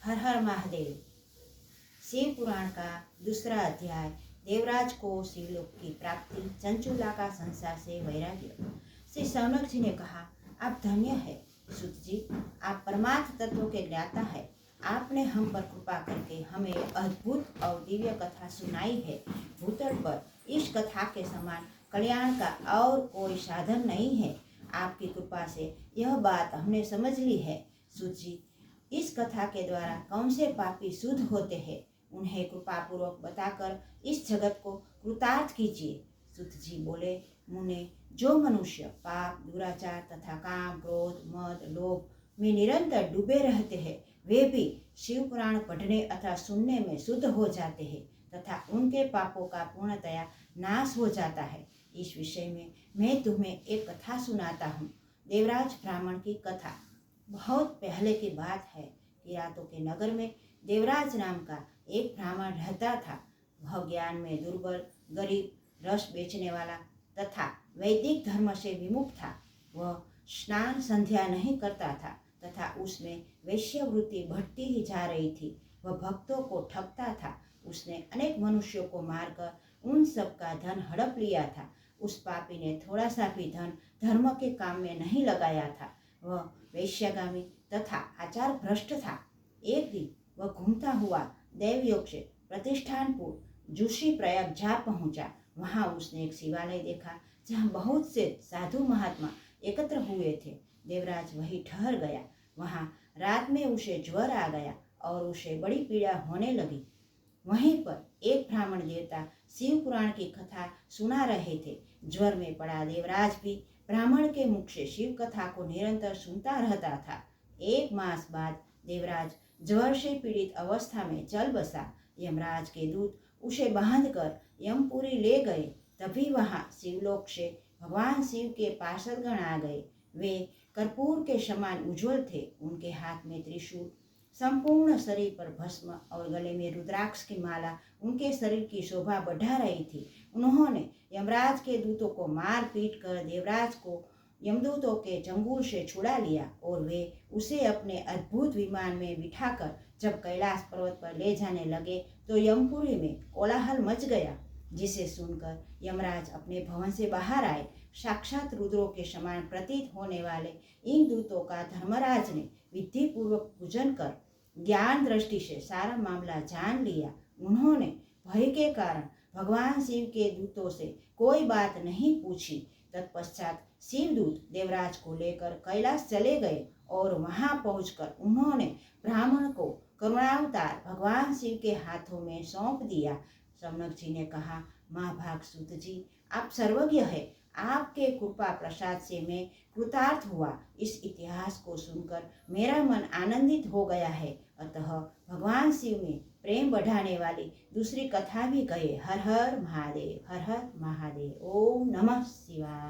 हर हर महादेव। शिव पुराण का दूसरा अध्याय। देवराज को शिवलोक की प्राप्ति, चंचुला का संसार से वैराग्य। श्री सौनक जी ने कहा, आप धन्य है सुत जी, आप परमार्थ तत्व के ज्ञाता है। आपने हम पर कृपा करके हमें अद्भुत और दिव्य कथा सुनाई है। भूतल पर इस कथा के समान कल्याण का और कोई साधन नहीं है। आपकी कृपा से यह बात हमने समझ ली है। सुत जी, इस कथा के द्वारा कौन से पापी शुद्ध होते हैं, उन्हें कृपा पूर्वक बताकर इस जगत को कृतार्थ कीजिए। सुत जी बोले, मुने, जो मनुष्य पाप, दुराचार तथा काम, क्रोध, मद, लोभ में निरंतर डूबे रहते हैं, वे भी शिव पुराण पढ़ने अथवा सुनने में शुद्ध हो जाते हैं तथा उनके पापों का पूर्णतया नाश हो जाता है। इस विषय में मैं तुम्हें एक कथा सुनाता हूँ। देवराज ब्राह्मण की कथा। बहुत पहले की बात है कि रातों के नगर में देवराज नाम का एक ब्राह्मण रहता था। वह ज्ञान में दुर्बल, गरीब, रस बेचने वाला तथा वैदिक धर्म से विमुख था। वह स्नान संध्या नहीं करता था तथा उसमें वैश्यवृत्ति बढ़ती ही जा रही थी। वह भक्तों को ठगता था। उसने अनेक मनुष्यों को मारकर उन सब का धन हड़प लिया था। उस पापी ने थोड़ा सा भी धन धर्म के काम में नहीं लगाया था। वह वैश्यगामी तथा आचार भ्रष्ट था। एक दिन वह घूमता हुआ देवयोग से प्रतिष्ठानपुर जोशी प्रयाग जा पहुंचा। वहां उसने एक शिवालय देखा जहां बहुत से साधु महात्मा एकत्र हुए थे। देवराज वहीं ठहर गया। वहां रात में उसे ज्वर आ गया और उसे बड़ी पीड़ा होने लगी। वहीं पर एक ब्राह्मण देवता शिव पुराण की कथा सुना रहे थे। ज्वर में पड़ा देवराज भी ब्राह्मण के मुख से शिव कथा को निरंतर सुनता रहता था। एक मास बाद देवराज ज्वर से पीड़ित अवस्था में चल बसा। यमराज के दूत उसे बांधकर यमपुरी ले गए। तभी वहां शिवलोक से भगवान शिव के पार्षदगण आ गए। वे कर्पूर के समान उज्ज्वल थे। उनके हाथ में त्रिशूल, संपूर्ण शरीर पर भस्म और गले में रुद्राक्ष की माला उनके शरीर की शोभा बढ़ा रही थी। उन्होंने यमराज के दूतों को मार पीट कर देवराज को यमदूतों के चंगुल से छुड़ा लिया और वे उसे अपने अद्भुत विमान में बिठाकर जब कैलाश पर्वत पर ले जाने लगे तो यमपुरी में कोलाहल मच गया, जिसे सुनकर यमराज अपने भवन से बाहर आए। साक्षात रुद्रों के समान प्रतीत होने वाले इन दूतों का धर्मराज ने विधि पूर्वक पूजन कर ज्ञान दृष्टि से सारा मामला जान लिया। उन्होंने भय के कारण भगवान शिव के दूतों से कोई बात नहीं पूछी। तत्पश्चात शिवदूत देवराज को लेकर कैलाश चले गए और वहां पहुंचकर उन्होंने ब्राह्मण को करुणावतार भगवान शिव के हाथों में सौंप दिया। सौनक जी ने कहा, महाभाग सूत जी, आप सर्वज्ञ है। आपके कृपा प्रसाद से मैं कृतार्थ हुआ। इस इतिहास को सुनकर मेरा मन आनंदित हो गया है। अतः भगवान शिव में प्रेम बढ़ाने वाली दूसरी कथा भी कहे। हर हर महादेव, हर हर महादेव। ओम नमः शिवाय।